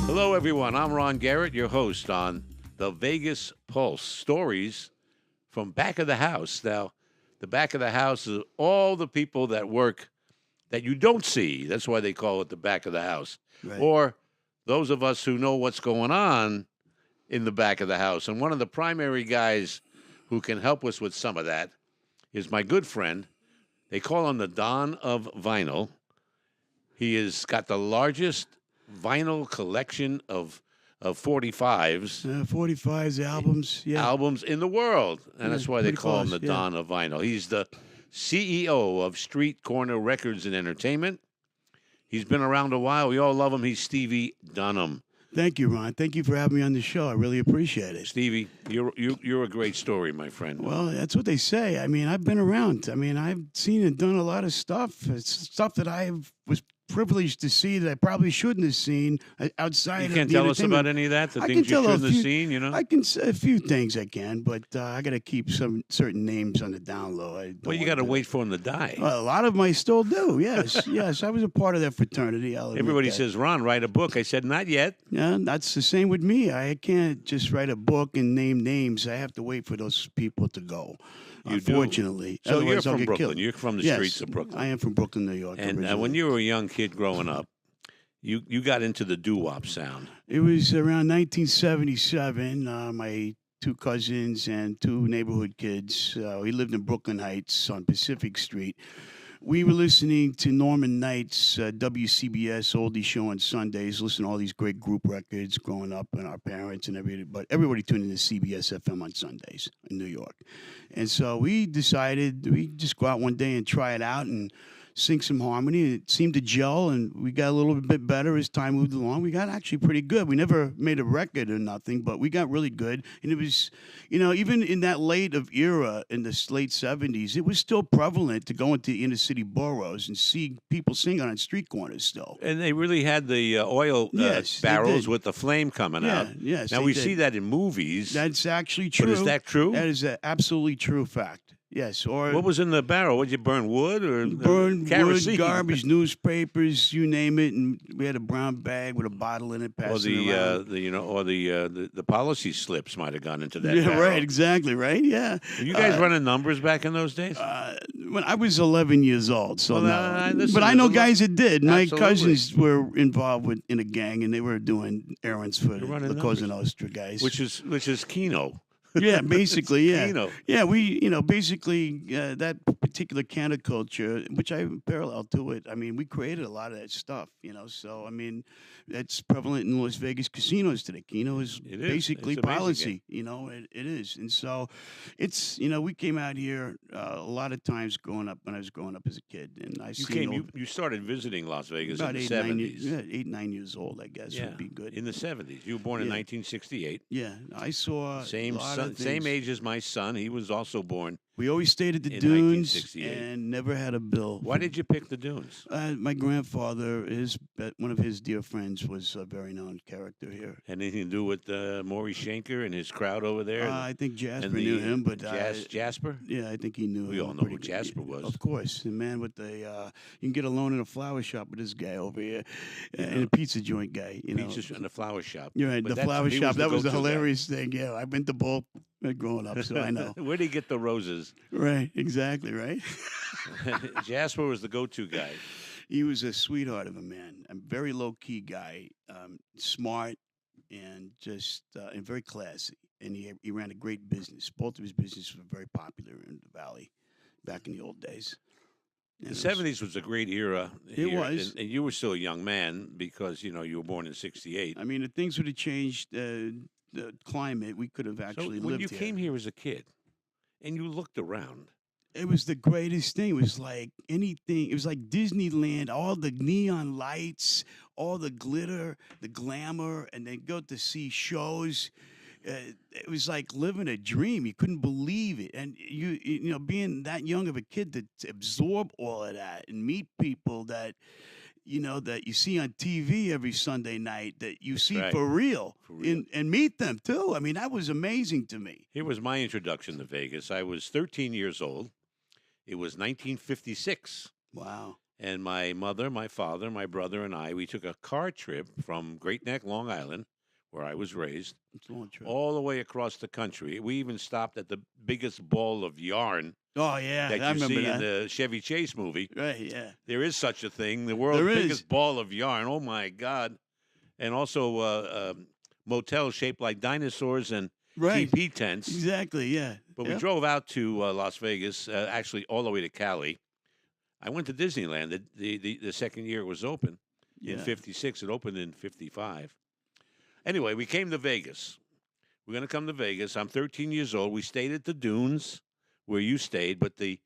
Hello, everyone. I'm Ron Garrett, your host on the Vegas Pulse. Stories from back of the house. Now, the back of the house is all the people that work that you don't see. That's why they call it the back of the house. Right. Or those of us who know what's going on in the back of the house. And one of the primary guys who can help us with some of that is my good friend. They call him the Don of Vinyl. He has got the largest vinyl collection of 45s. 45s albums, yeah. Albums in the world. And that's why they pretty call him close, the yeah. Don of Vinyl. He's the CEO of Street Corner Records and Entertainment. He's been around a while. We all love him. He's Stevie Dunham. Thank you, Ron. Thank you for having me on the show. I really appreciate it. Stevie, you're a great story, my friend. Well, that's what they say. I mean, I've been around. I mean, I've seen and done a lot of stuff. It's stuff that I was privileged to see that I probably shouldn't have seen outside You of can't the tell us entertainment. about any of that, the I things can you tell a shouldn't have few- seen, you know? I can say a few things I can, but I got to keep some certain names on the down low. Well, you got to wait for them to die. Well, a lot of them I still do. Yes, yes. I was a part of that fraternity. I'll admit Everybody that. says, Ron, write a book. I said, not yet. Yeah, that's the same with me. I can't just write a book and name names. I have to wait for those people to go. You do. Unfortunately. So you're Otherwise I'll from get Brooklyn. killed. You're from the Yes, streets of Brooklyn. I am from Brooklyn, New York. And when originally. you were a young kid growing up, you got into the doo-wop sound. It was around 1977. My two cousins and two neighborhood kids. We lived in Brooklyn Heights on Pacific Street. We were listening to Norman Knight's WCBS oldie show on Sundays, listening to all these great group records growing up, and our parents and everybody. But everybody tuned into CBS FM on Sundays in New York. And so we decided we'd just go out one day and try it out and sing some harmony. It seemed to gel, and we got a little bit better as time moved along. We got actually pretty good. We never made a record or nothing, but we got really good. And it was, even in that late of era in the late 70s, it was still prevalent to go into inner city boroughs and see people sing on street corners still. And they really had the oil Yes, they barrels did. with the flame coming Yeah, out. yes, Now, they we did. see that in movies. That's actually true. But is that true? That is an absolutely true fact. Yes. Or What was in the barrel? Would you burn wood or burn kerosene? wood, garbage, newspapers, you name it, and we had a brown bag with a bottle in it. Or Passing around. the policy slips might have gone into that. Yeah, barrel. right, exactly, right, yeah. Were you guys running numbers back in those days? When I was 11 years old, so Well, no. listen, But I there's know a lot- guys that did. My Absolutely. cousins were involved in a gang, and they were doing errands for running the Cosa numbers. Nostra guys. Which is Keno. Yeah, basically, yeah. Keno. Yeah, we, basically that particular counterculture, which I parallel to it. I mean, we created a lot of that stuff, So I mean, that's prevalent in Las Vegas casinos today. Keno is It is. basically It's amazing. policy. It is, and so it's we came out here a lot of times growing up when I was growing up as a kid, and I You seen came. You started visiting Las Vegas about in the 8, 9 years, 70s. 8, 9 years old, I guess would be good. In the 70s. You were born in Yeah. 1968. Yeah, I saw Same a lot son, of same things. age as my son. He was also born. We always stayed at the in dunes 1968. and never had a bill. Why did you pick the Dunes? My grandfather, one of his dear friends, was a very known character here. Anything to do with Maury Schenker and his crowd over there? I think Jasper and the knew him, but Jasper? yeah, I think he knew. We him all know pretty who good. Jasper was. Of course, the man with the you can get a loan in a flower shop with this guy over here, and a pizza joint guy. Pizza in the flower shop. You're right, But the flower he shop. That was the go-to guy. hilarious thing. Yeah, I've been to both growing up, so I know. Where'd he get the roses? Right, exactly, right. Jasper was the go-to guy. He was a sweetheart of a man, a very low key guy, smart and just and very classy. And he ran a great business. Both of his businesses were very popular in the valley back in the old days. The And it was- 70s was a great era. It here, was. and you were still a young man because you were born in '68. I mean, if things would have changed the climate, we could have So actually when lived you here. came here as a kid, and you looked around, It was the greatest thing. It was like anything. It was like Disneyland. All the neon lights, all the glitter, the glamour, and then go to see shows. It was like living a dream. You couldn't believe it, and being that young of a kid to absorb all of that and meet people that that you see on TV every Sunday night, that you see right. for real, For real. and meet them too. I mean, that was amazing to me. here was my introduction to Vegas. I was 13 years old. It was 1956. Wow. And my mother, my father, my brother, and I, we took a car trip from Great Neck, Long Island, where I was raised, It's a long trip. all the way across the country. We even stopped at the biggest ball of yarn Oh yeah, that I you remember see in that. the Chevy Chase movie. Right, yeah. There is such a thing, the world's There is. biggest ball of yarn. Oh my God! And also motels shaped like dinosaurs and Right. teepee tents. Exactly, yeah. But we Yep. drove out to Las Vegas, actually all the way to Cali. I went to Disneyland the second year it was open in Yeah. '56. It opened in '55. Anyway, we came to Vegas. We're going to come to Vegas. I'm 13 years old. We stayed at the Dunes where you stayed, but the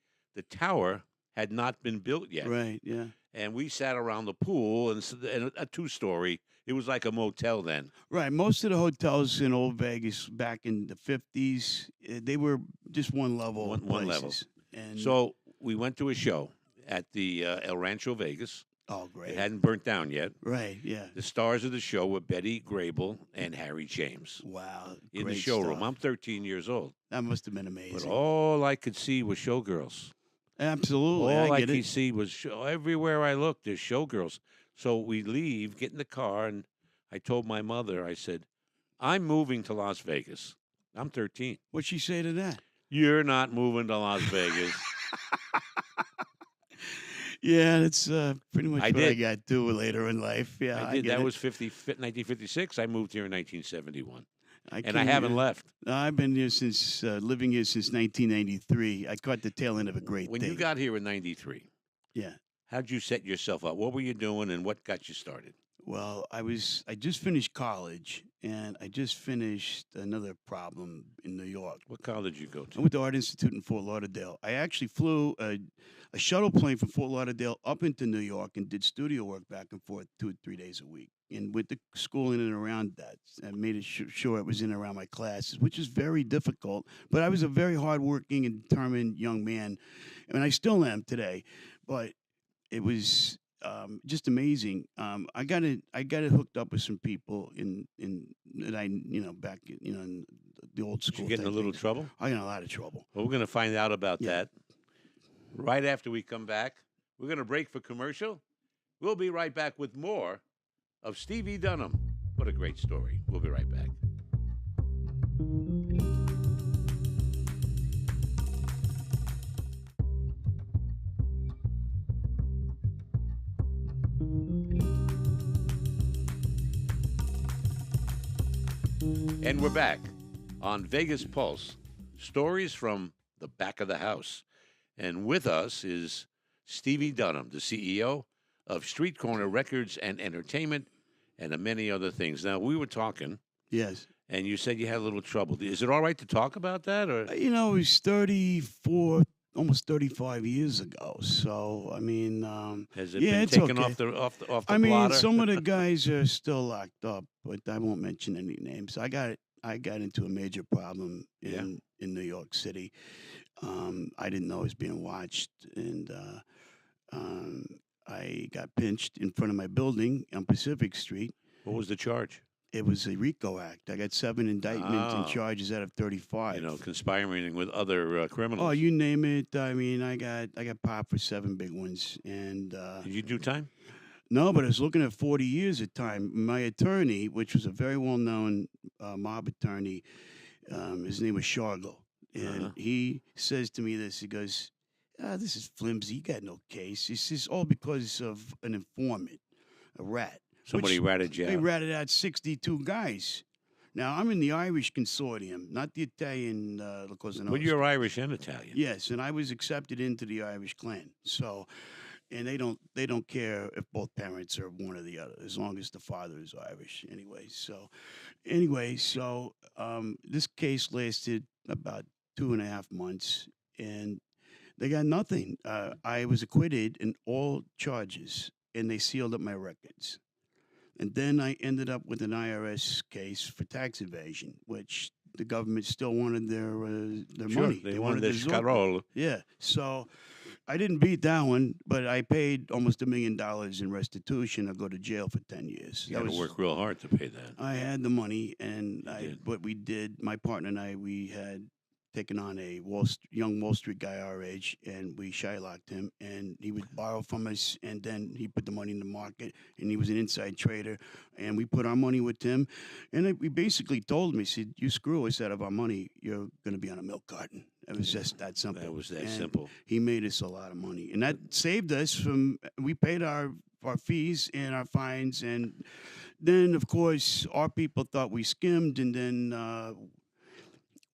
tower had not been built yet. Right, yeah. And we sat around the pool and a two-story. It was like a motel then. Right. Most of the hotels in Old Vegas back in the 50s, they were just one level One level. places. And So we went to a show at the El Rancho Vegas. oh, great. It hadn't burnt down yet. Right, yeah. The stars of the show were Betty Grable and Harry James Wow. in the great showroom. stuff. I'm 13 years old. That must have been But amazing. all I could see was showgirls. Absolutely. All I get could it. see was everywhere I looked, there's showgirls. So we leave, get in the car, and I told my mother, I said, I'm moving to Las Vegas. I'm 13. What'd she say to that? You're not moving to Las Vegas. Yeah, that's pretty much I what I did. got to later in life. Yeah, I did. get That it. was 1956. I moved here in 1971. And I came haven't here- left. I've been here since living here since 1993. I caught the tail end of a great When thing. you got here in 93, yeah. how'd you set yourself up? What were you doing and what got you started? Well, I just finished college and I just finished another problem in New York. What college did you go I to? went to Art Institute in Fort Lauderdale. I actually flew a shuttle plane from Fort Lauderdale up into New York and did studio work back and forth 2 or 3 days a week. And with the school in and around that, I made it sure it was in and around my classes, which is very difficult. But I was a very hardworking and determined young man, and I still am today. But it was just amazing. I got it hooked up with some people in that I back in the old Did school. you get in a type little things. trouble? I got in a lot of trouble. Well, we're going to find out about Yeah. that right after we come back. We're going to break for commercial. We'll be right back with more of Stevie Dunham. What a great story. We'll be right back. And we're back on Vegas Pulse, stories from the back of the house. And with us is Stevie Dunham, the CEO of Street Corner Records and Entertainment, and many other things. Now, we were talking, Yes. and you said you had a little trouble. Is it all right to talk about that? Or It was 34, almost 35 years ago. So, I mean, has it yeah, been it's taken okay. off the I mean, blotter? some of the guys are still locked up, but I won't mention any names. I got into a major problem Yeah. in New York City. I didn't know I was being watched, and I got pinched in front of my building on Pacific Street. What was the charge? It was a RICO Act. I got 7 indictments and Oh. charges out of 35. Conspiring with other criminals. Oh, you name it. I mean, I got popped for 7 big ones, and Did you do time? no, but I was looking at 40 years at time. My attorney, which was a very well-known mob attorney, his name was Shargo, and Uh-huh. he says to me this. He goes, "This is flimsy. You got no case. This is all because of an informant, a rat. Somebody Which ratted you They out. ratted out 62 guys. Now I'm in the Irish consortium, not the Italian La Cosa But Nostra. you're Irish and Italian. Yes, and I was accepted into the Irish clan. So, and they don't care if both parents are one or the other, as long as the father is Irish. So this case lasted about 2.5 months, and they got nothing. I was acquitted in all charges, and they sealed up my records. And then I ended up with an IRS case for tax evasion, which the government still wanted their Sure, money. they wanted their the zork. scarol. Yeah. So I didn't beat that one, but I paid almost $1 million in restitution. I go to jail for 10 years. You got to work real hard to pay that. I had the money, and You did. what we did, my partner and I, we had taking on a young Wall Street guy our age, and we shylocked him, and he would borrow from us, and then he put the money in the market, and he was an inside trader, and we put our money with him, and we basically told him, he said, "You screw us out of our money, you're going to be on a milk carton." It was just that simple. That was that And simple. He made us a lot of money, and that saved us from. We paid our fees and our fines, and then of course our people thought we skimmed, and then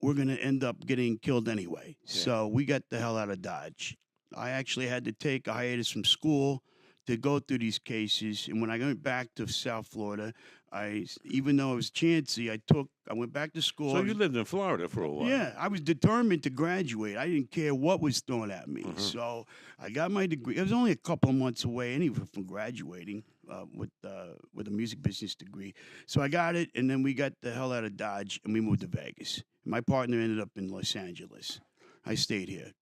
we're going to end up getting killed anyway. Yeah. So we got the hell out of Dodge. I actually had to take a hiatus from school to go through these cases, and when I went back to South Florida, even though I was chancy, I went back to school. So you lived in Florida for a while. Yeah, I was determined to graduate. I didn't care what was thrown at me. So I got my degree. It was only a couple of months away anyway from graduating with a music business degree. So I got it, and then we got the hell out of Dodge, and we moved to Vegas. My partner ended up in Los Angeles. I stayed here.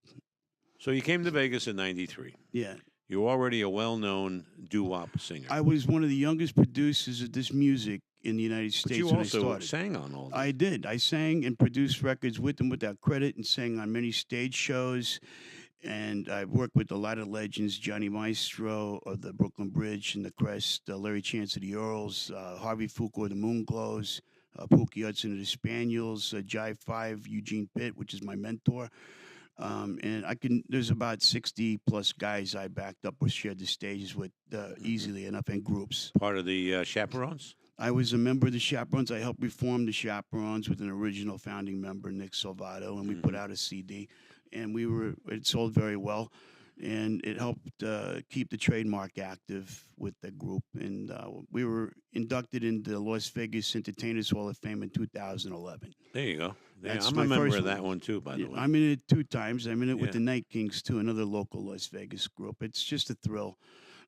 So you came to Vegas in '93. Yeah. You're already a well-known doo-wop singer. I was one of the youngest producers of this music in the United States but you when I also started. sang on all that. I did. I sang and produced records with them without credit, and sang on many stage shows. And I worked with a lot of legends: Johnny Maestro of the Brooklyn Bridge and the Crest, Larry Chance of the Earls, Harvey Fuqua of the Moonglows, Pookie Hudson of the Spaniels, Jive 5, Eugene Pitt, which is my mentor. And there's about 60 plus guys I backed up or shared the stages with easily enough, in groups. Part of the Chaperones? I was a member of the Chaperones. I helped reform the Chaperones with an original founding member, Nick Salvato, and we put out a CD, and it sold very well, and it helped keep the trademark active with the group. And we were inducted into the Las Vegas Entertainers Hall of Fame in 2011. There you go. Yeah, That's I'm my a member first of that one. one too, by the way. I'm in it 2 times. I'm in it with Yeah. the Night Kings too, another local Las Vegas group. It's just a thrill.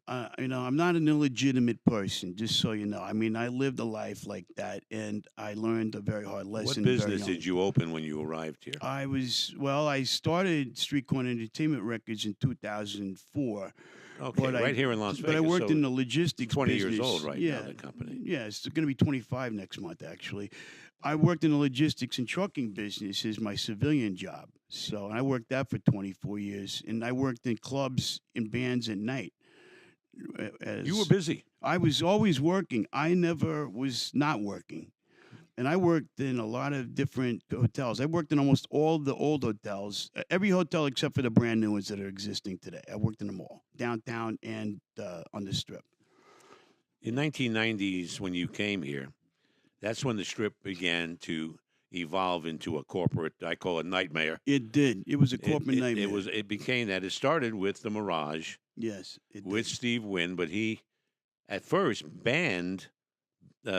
I'm not an illegitimate person, just so you know. I mean, I lived a life like that, and I learned a very hard What lesson. very business young. did you open when you arrived here? I started Street Corner Entertainment Records in 2004. Okay, but right here in Las Vegas. But I worked so in the logistics 20 business. years old right yeah, now, the company. Yeah, it's going to be 25 next month, actually. I worked in the logistics and trucking business as my civilian job. So I worked that for 24 years, and I worked in clubs and bands at night. You were busy. I was always working. I never was not working. And I worked in a lot of different hotels. I worked in almost all the old hotels, every hotel except for the brand new ones that are existing today. I worked in them all, downtown and on the Strip. In 1990s, when you came here, that's when the Strip began to evolve into a corporate, I call it nightmare. It did. It was a corporate nightmare. It became that. It started with the Mirage. Yes. It with did. Steve Wynn, but he at first banned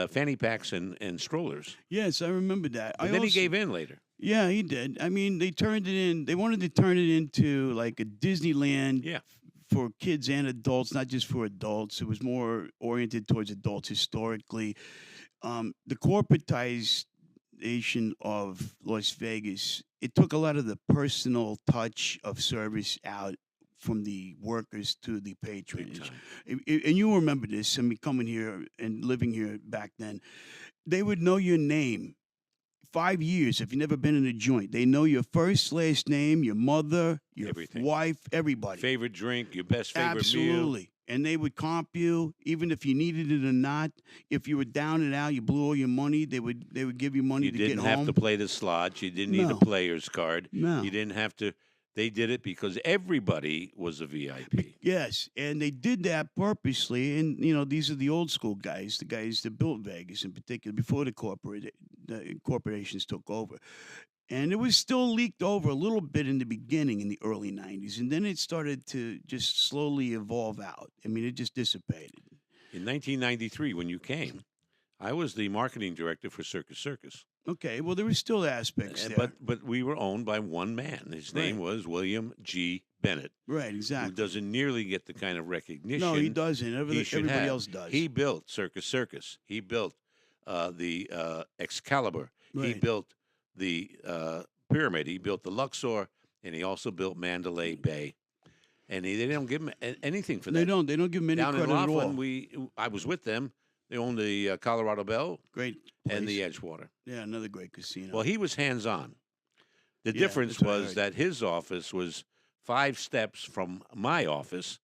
fanny packs and strollers. Yes, I remember that. But then he gave in later. Yeah, he did. I mean, they turned it in. They wanted to turn it into like a Disneyland Yeah. for kids and adults, not just for adults. It was more oriented towards adults historically. The corporatization of Las Vegas, it took a lot of the personal touch of service out from the workers to the Big patronage. time. And you remember this, I mean, coming here and living here back then. They would know your name 5 years if you've never been in a joint. They know your first, last name, your mother, your Everything. wife, everybody. Favorite drink, your best favorite meal. Absolutely. And they would comp you, even if you needed it or not. If you were down and out, you blew all your money. They would give you money You to didn't get have home. to play the slots. You didn't need a No. player's card. No. You didn't have to. They did it because everybody was a VIP. Yes, and they did that purposely. And these are the old school guys, the guys that built Vegas in particular before the corporations took over. And it was still leaked over a little bit in the beginning in the early 90s, and then it started to just slowly evolve out. I mean, it just dissipated. In 1993, when you came, I was the marketing director for Circus Circus. Okay, well, there were still aspects there. But we were owned by one man. His name was William G. Bennett, Right, who exactly. doesn't nearly get the kind of recognition No, he doesn't. he should Everybody have. else does. He built Circus Circus. He built the Excalibur. He Right. built the Pyramid. He built the Luxor, and he also built Mandalay Bay. And they don't give him anything for that. They don't give him any Down in credit at all. Laughlin, I was with them. They owned the Colorado Bell Great and the place. Edgewater. Yeah, another great casino. Well, he was hands-on. The Yeah, difference that's what I was heard. that his office was 5 steps from my office,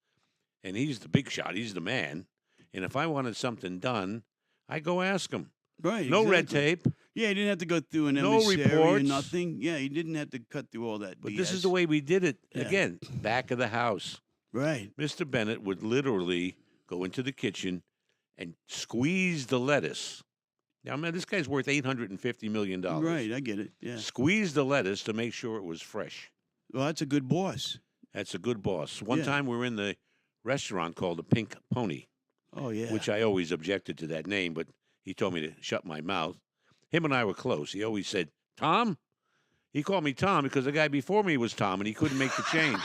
and he's the big shot. He's the man. And if I wanted something done, I go ask him. Right, No red exactly. tape, Yeah, he didn't have to go through an no emissary or reports. nothing. Yeah, he didn't have to cut through all that But BS. this is the way we did it. Yeah. Again, back of the house. Right. Mr. Bennett would literally go into the kitchen and squeeze the lettuce. Now, man, this guy's worth $850 million. Right, I get it. Yeah. Squeeze the lettuce to make sure it was fresh. Well, that's a good boss. That's a good boss. One Yeah. time we were in the restaurant called the Pink Pony, Oh, yeah. which I always objected to that name, but he told me to shut my mouth. Him and I were close. He always said, Tom? He called me Tom because the guy before me was Tom, and he couldn't make the change.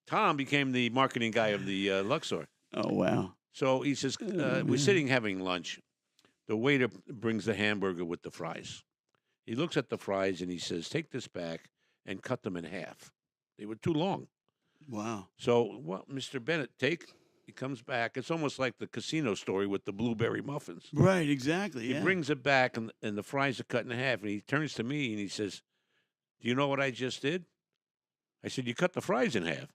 Tom became the marketing guy of the Luxor. Oh, wow. So he says, we're sitting having lunch. The waiter brings the hamburger with the fries. He looks at the fries and he says, take this back and cut them in half. They were too long. Wow. So what Mr. Bennett he comes back. It's almost like the casino story with the blueberry muffins. Right, exactly. He Yeah. brings it back and the fries are cut in half. And he turns to me and he says, do you know what I just did? I said, you cut the fries in half.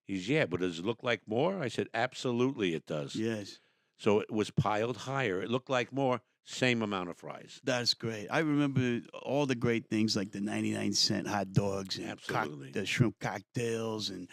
He's, yeah, but does it look like more? I said, absolutely it does. Yes. So it was piled higher. It looked like more, same amount of fries. That's great. I remember all the great things like the 99-cent hot dogs and Absolutely. the shrimp cocktails. And,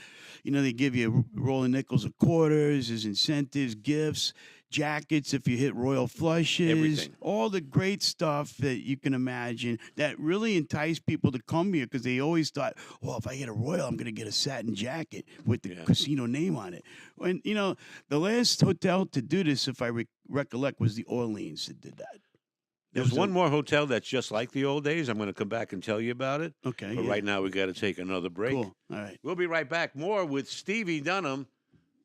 they give you rolling nickels of quarters, there's incentives, gifts, jackets if you hit royal flushes. Everything. All the great stuff that you can imagine that really enticed people to come here because they always thought, well, if I get a royal, I'm going to get a satin jacket with the casino name on it. And, the last hotel to do this, if I recollect, was the Orleans that did that. There's one more hotel that's just like the old days. I'm going to come back and tell you about it. Okay. But yeah. right now we got to take another break. Cool. All right. We'll be right back. More with Stevie Dunham,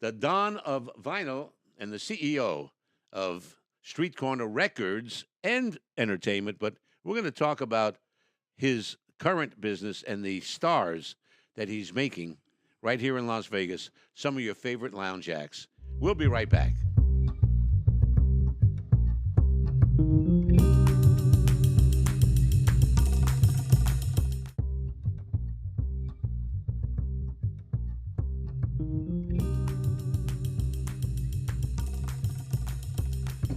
the Don of Vinyl and the CEO of Street Corner Records and Entertainment. But we're going to talk about his current business and the stars that he's making right here in Las Vegas, some of your favorite lounge acts. We'll be right back.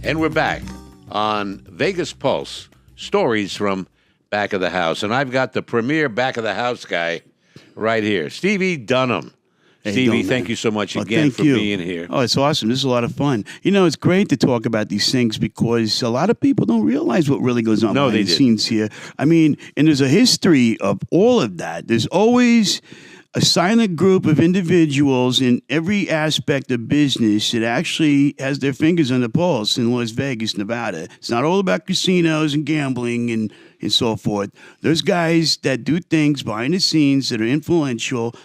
And we're back on Vegas Pulse, stories from back of the house. And I've got the premier back of the house guy right here, Stevie Dunham. How you Stevie, doing, thank man? you so much Oh, again thank for you. being here. Oh, it's awesome. This is a lot of fun. It's great to talk about these things because a lot of people don't realize what really goes on No, behind they the didn't. scenes here. I mean, and there's a history of all of that. There's always a silent group of individuals in every aspect of business that actually has their fingers on the pulse in Las Vegas, Nevada. It's not all about casinos and gambling and so forth. There's guys that do things behind the scenes that are influential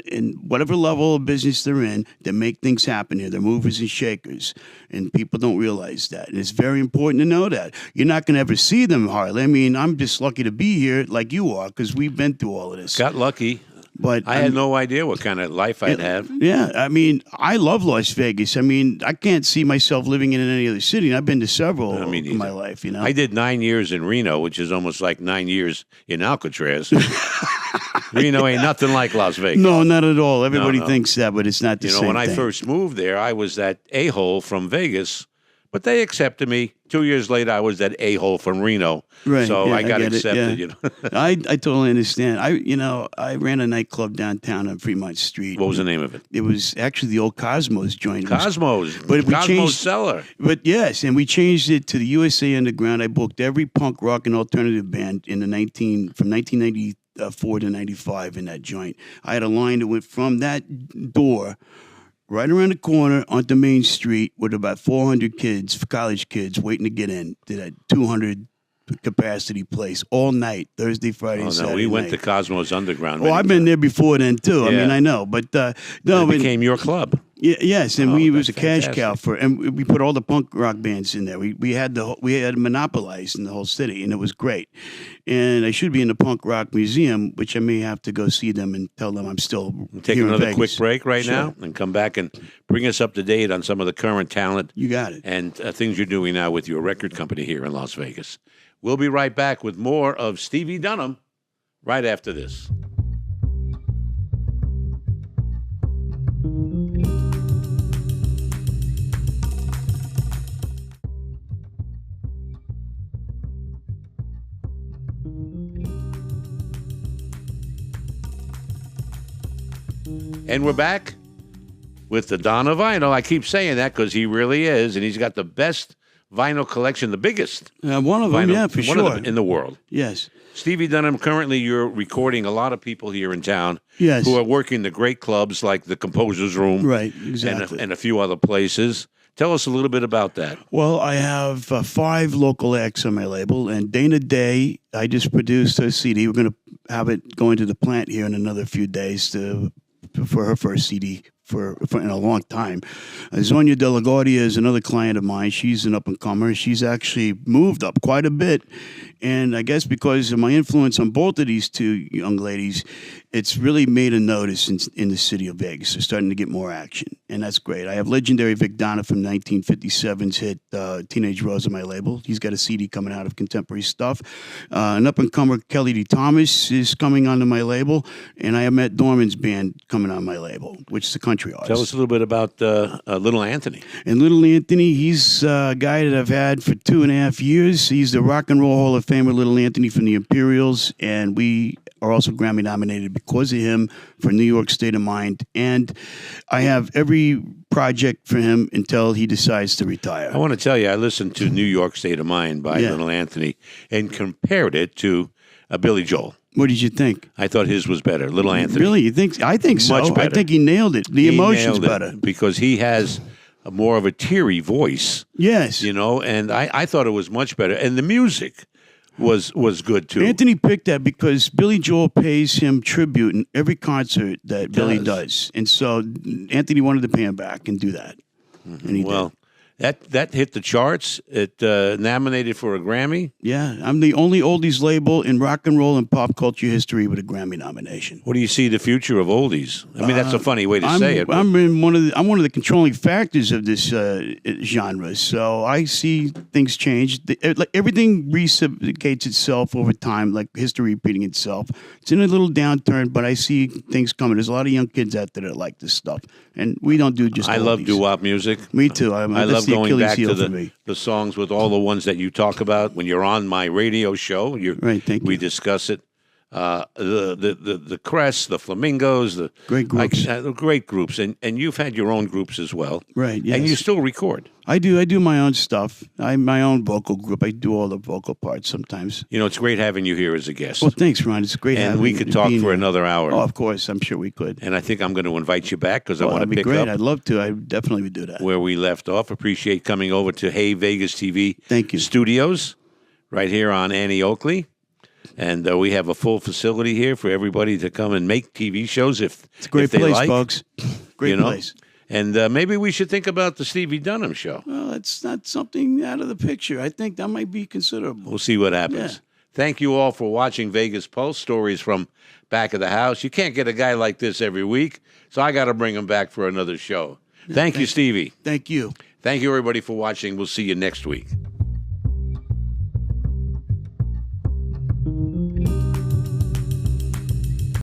in whatever level of business they're in that make things happen here. They're movers and shakers, and people don't realize that. And it's very important to know that. You're not going to ever see them hardly. I mean, I'm just lucky to be here like you are because we've been through all of this. Got lucky. But I had no idea what kind of life I'd have. Yeah, I mean, I love Las Vegas. I mean, I can't see myself living in any other city. And I've been to several No, me in my neither. life, I did 9 years in Reno, which is almost like 9 years in Alcatraz. Reno ain't nothing like Las Vegas. No, not at all. Everybody no. thinks that, but it's not the same When I thing. first moved there, I was that a-hole from Vegas, but they accepted me. 2 years later, I was that a-hole from Reno. Right, So yeah, I got get it, accepted, yeah. I totally understand. I ran a nightclub downtown on Fremont Street. What was the name of it? It was actually the old Cosmos joint. It was- Cosmos. But we Cosmos changed- Cellar. But yes, and we changed it to the USA Underground. I booked every punk rock and alternative band in the 1994 to 95 in that joint. I had a line that went from that door right around the corner onto Main Street with about 400 kids, college kids, waiting to get in to that 200 capacity place all night, Thursday, Friday, Oh, and no, Saturday we went night. to Cosmos Underground. Oh, I've been there before then too. I Yeah. mean, I know, but It but became your club. yes, and Oh, we was a that's cash fantastic. cow for, and we put all the punk rock bands in there. We had monopolized in the whole city, and it was great. And I should be in the punk rock museum, which I may have to go see them and tell them I'm still Take here in another Vegas. quick break right Sure. now and come back and bring us up to date on some of the current talent You got it. and things you're doing now with your record company here in Las Vegas. We'll be right back with more of Stevie Dunham right after this. And we're back with the Don of Vinyl. I keep saying that because he really is, and he's got the best vinyl collection, the biggest. One of them, vinyl, yeah, for one sure. of them in the world. Yes. Stevie Dunham, currently you're recording a lot of people here in town Yes. who are working the great clubs like the Composer's Room. Right, exactly. And a few other places. Tell us a little bit about that. Well, I have 5 local acts on my label, and Dana Day, I just produced her CD. We're going to have it going to the plant here in another few days for her first CD for in a long time. Zonia De La Guardia is another client of mine. She's an up-and-comer. She's actually moved up quite a bit, and I guess because of my influence on both of these two young ladies, it's really made a notice in the city of Vegas. They're starting to get more action, and that's great. I have legendary Vic Donna from 1957's hit Teenage Rose on my label. He's got a CD coming out of contemporary stuff. An up-and-comer, Kelly D. Thomas, is coming onto my label, and I have Matt Dorman's band coming on my label, which is a country artist. Tell us a little bit about Little Anthony. And Little Anthony, he's a guy that I've had for 2.5 years. He's the Rock and Roll Hall of Famer, Little Anthony from the Imperials, and we are also Grammy nominated because of him for New York State of Mind. And I have every project for him until he decides to retire. I want to tell you, I listened to New York State of Mind by Little Anthony and compared it to Billy Joel. What did you think? I thought his was better, Little Anthony. Really? You think? I think so. Much better. I think he nailed it. The emotion's nailed it better. because he has more of a teary voice. Yes. You know, and I thought it was much better. And the music was good, too. Anthony picked that because Billy Joel pays him tribute in every concert that Billy does. And so Anthony wanted to pay him back and do that. Mm-hmm. And he did. That hit the charts. It nominated for a Grammy. Yeah, I'm the only oldies label in rock and roll and pop culture history with a Grammy nomination. What do you see the future of oldies? I mean, that's a funny way to say it. I'm one of the controlling factors of this genre. So I see things change. Everything reciprocates itself over time, like history repeating itself. It's in a little downturn, but I see things coming. There's a lot of young kids out there that like this stuff, and we don't do just. I love doo-wop music. Me too. I love going back to the songs with all the ones that you talk about when you're on my radio show. Right, thank you. We discuss it. The Crest, the Flamingos, the great groups, great groups, and you've had your own groups as well, right? Yes. And you still record. I do my own stuff. I'm my own vocal group. I do all the vocal parts sometimes. You know, it's great having you here as a guest. Well, thanks, Ron. It's great having you. And we could talk for another hour. Oh, of course. I'm sure we could. And I think I'm going to invite you back because I want to pick great. up. I'd love to. I definitely would do that. Where we left off. Appreciate coming over to Hey Vegas TV Thank you. Studios right here on Annie Oakley. And we have a full facility here for everybody to come and make TV shows it's a great place, folks. Great place. And maybe we should think about the Stevie Dunham show. Well, that's not something out of the picture. I think that might be considerable. We'll see what happens. Yeah. Thank you all for watching Vegas Pulse, stories from back of the house. You can't get a guy like this every week, so I got to bring him back for another show. Thank you, Stevie. Thank you. Thank you, everybody, for watching. We'll see you next week.